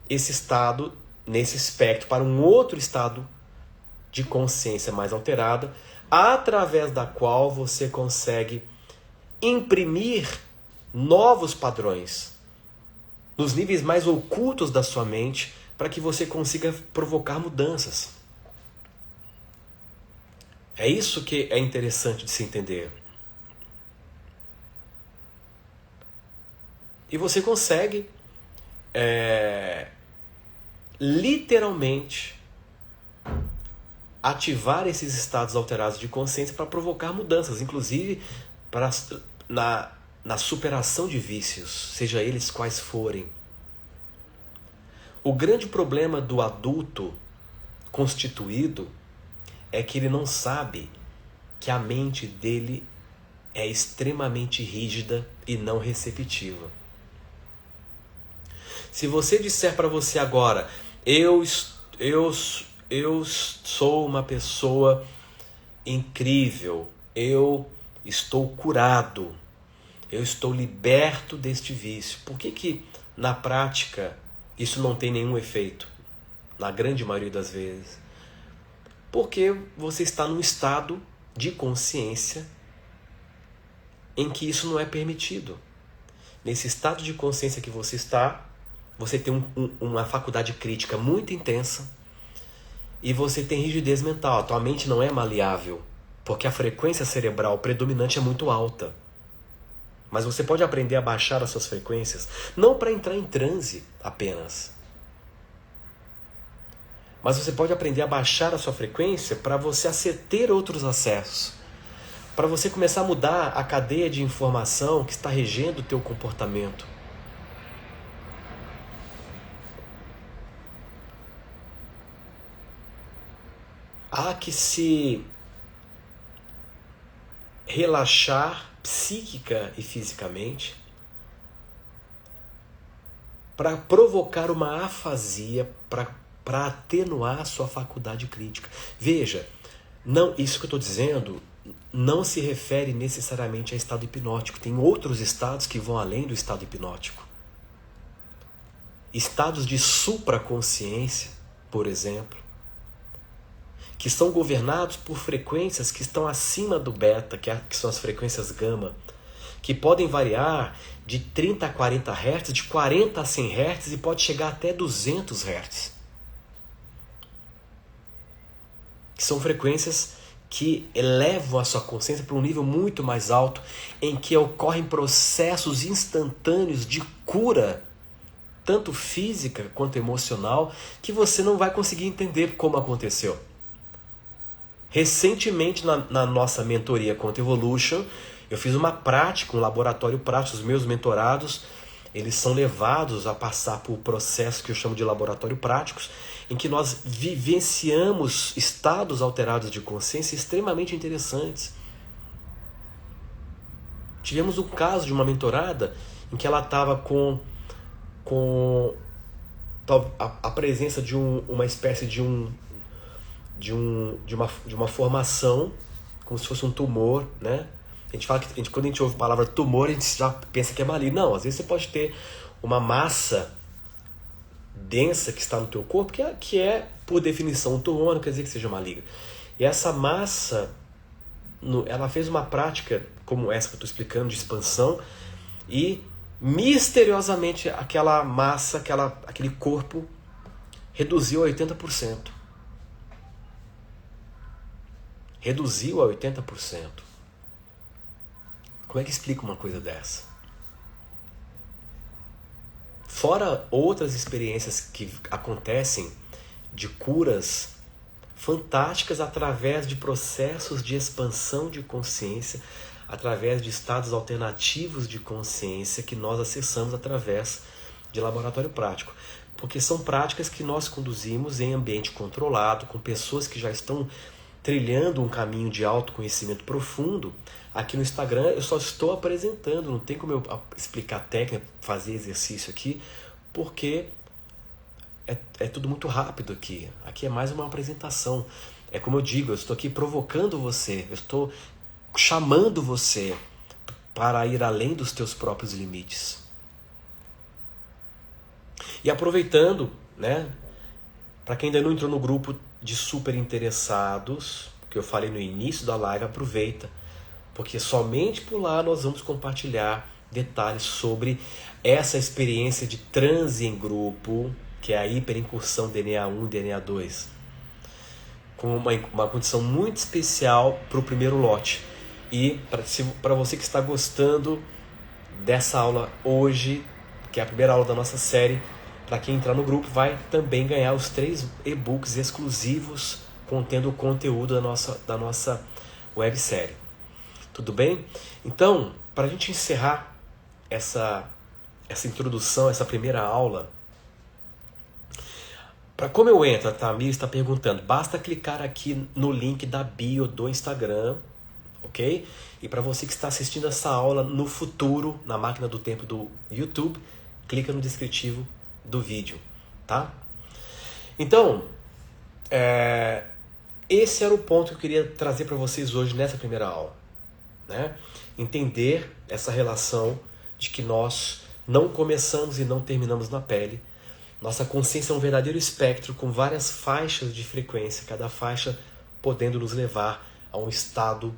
esse estado, nesse espectro, para um outro estado de consciência mais alterada, através da qual você consegue imprimir novos padrões nos níveis mais ocultos da sua mente, para que você consiga provocar mudanças. É isso que é interessante de se entender. E você consegue literalmente ativar esses estados alterados de consciência para provocar mudanças, inclusive na superação de vícios, seja eles quais forem. O grande problema do adulto constituído é que ele não sabe que a mente dele é extremamente rígida e não receptiva. Se você disser para você agora, eu sou uma pessoa incrível, eu estou curado, eu estou liberto deste vício, por que na prática isso não tem nenhum efeito? Na grande maioria das vezes. Porque você está num estado de consciência em que isso não é permitido. Nesse estado de consciência que você está, você tem uma faculdade crítica muito intensa e você tem rigidez mental. A tua mente não é maleável, porque a frequência cerebral predominante é muito alta. Mas você pode aprender a baixar as suas frequências, não para entrar em transe apenas, mas você pode aprender a baixar a sua frequência para você ter outros acessos, para você começar a mudar a cadeia de informação que está regendo o teu comportamento. Há que se relaxar psíquica e fisicamente para provocar uma afasia, para atenuar a sua faculdade crítica. Veja, não, isso que eu estou dizendo não se refere necessariamente a estado hipnótico. Tem outros estados que vão além do estado hipnótico. Estados de supraconsciência, por exemplo, que são governados por frequências que estão acima do beta, que são as frequências gama, que podem variar de 30 a 40 Hz, de 40 a 100 Hz e pode chegar até 200 Hz. Que são frequências que elevam a sua consciência para um nível muito mais alto, em que ocorrem processos instantâneos de cura, tanto física quanto emocional, que você não vai conseguir entender como aconteceu. Recentemente, na nossa mentoria Conta Evolution, eu fiz uma prática, um laboratório prático. Os meus mentorados, eles são levados a passar por processos que eu chamo de laboratório práticos, em que nós vivenciamos estados alterados de consciência extremamente interessantes. Tivemos um caso de uma mentorada em que ela estava com a presença de uma espécie de uma formação, como se fosse um tumor, né? A gente fala que quando a gente ouve a palavra tumor, a gente já pensa que é maligno. Não, às vezes você pode ter uma massa densa que está no teu corpo, que é por definição, um tumor não quer dizer que seja maligno. E essa massa, ela fez uma prática como essa que eu estou explicando, de expansão, e misteriosamente aquela massa, aquele corpo reduziu a 80%. reduziu a 80%. Como é que explica uma coisa dessa? Fora outras experiências que acontecem de curas fantásticas através de processos de expansão de consciência, através de estados alternativos de consciência que nós acessamos através de laboratório prático. Porque são práticas que nós conduzimos em ambiente controlado, com pessoas que já estão trilhando um caminho de autoconhecimento profundo. Aqui no Instagram eu só estou apresentando, não tem como eu explicar técnica, fazer exercício aqui, porque é tudo muito rápido aqui. Aqui é mais uma apresentação. É como eu digo, eu estou aqui provocando você, eu estou chamando você para ir além dos teus próprios limites. E aproveitando, né, para quem ainda não entrou no grupo de super interessados, que eu falei no início da live, aproveita, porque somente por lá nós vamos compartilhar detalhes sobre essa experiência de transe em grupo, que é a hiperincursão DNA 1 e DNA 2, com uma condição muito especial para o primeiro lote. E para você que está gostando dessa aula hoje, que é a primeira aula da nossa série, para quem entrar no grupo vai também ganhar os 3 e-books exclusivos contendo o conteúdo da nossa websérie. Tudo bem? Então, para a gente encerrar essa introdução, essa primeira aula, para como eu entro, a Tamir está perguntando, basta clicar aqui no link da bio do Instagram, ok? E para você que está assistindo essa aula no futuro, na máquina do tempo do YouTube, clica no descritivo do vídeo, tá? Então, esse era o ponto que eu queria trazer para vocês hoje nessa primeira aula, né? Entender essa relação de que nós não começamos e não terminamos na pele. Nossa consciência é um verdadeiro espectro com várias faixas de frequência, cada faixa podendo nos levar a um estado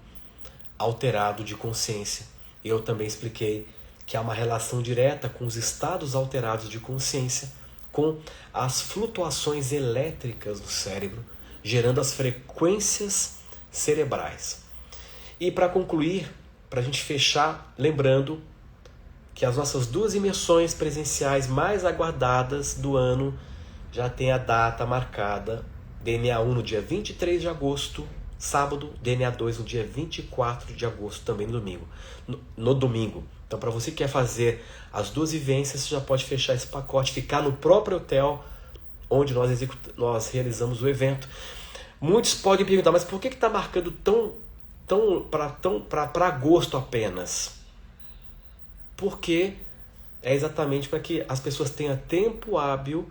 alterado de consciência. Eu também expliquei que há uma relação direta com os estados alterados de consciência, com as flutuações elétricas do cérebro, gerando as frequências cerebrais. E para concluir, para a gente fechar, lembrando que as nossas 2 imersões presenciais mais aguardadas do ano já tem a data marcada, DNA 1 no dia 23 de agosto, sábado, DNA 2 no dia 24 de agosto, também no domingo. No domingo. Então, para você que quer fazer as 2 vivências, você já pode fechar esse pacote, ficar no próprio hotel onde nós realizamos o evento. Muitos podem perguntar, mas por que está marcando para agosto apenas? Porque é exatamente para que as pessoas tenham tempo hábil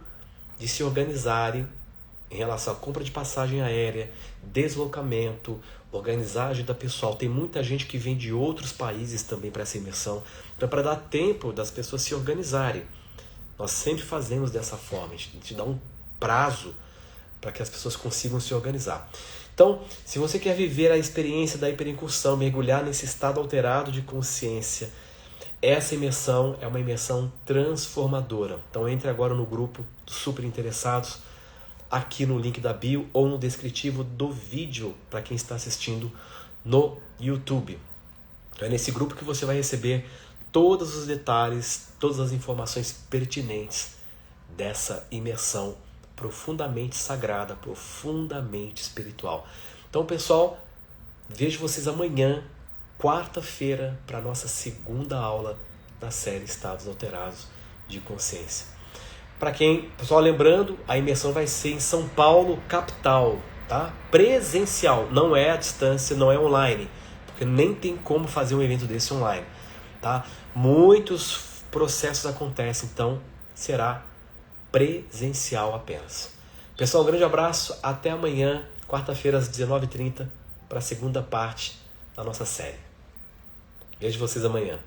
de se organizarem em relação à compra de passagem aérea, deslocamento, organizar a agenda pessoal. Tem muita gente que vem de outros países também para essa imersão. Então, para dar tempo das pessoas se organizarem. Nós sempre fazemos dessa forma. A gente dá um prazo para que as pessoas consigam se organizar. Então, se você quer viver a experiência da hiperincursão, mergulhar nesse estado alterado de consciência, essa imersão é uma imersão transformadora. Então, entre agora no grupo dos super interessados, aqui no link da bio ou no descritivo do vídeo para quem está assistindo no YouTube. Então é nesse grupo que você vai receber todos os detalhes, todas as informações pertinentes dessa imersão profundamente sagrada, profundamente espiritual. Então, pessoal, vejo vocês amanhã, quarta-feira, para a nossa segunda aula da série Estados Alterados de Consciência. Para quem, pessoal, lembrando, a imersão vai ser em São Paulo, capital, tá? Presencial, não é à distância, não é online, porque nem tem como fazer um evento desse online, tá? Muitos processos acontecem, então será presencial apenas. Pessoal, um grande abraço, até amanhã, quarta-feira às 19h30, para a segunda parte da nossa série. Vejo vocês amanhã.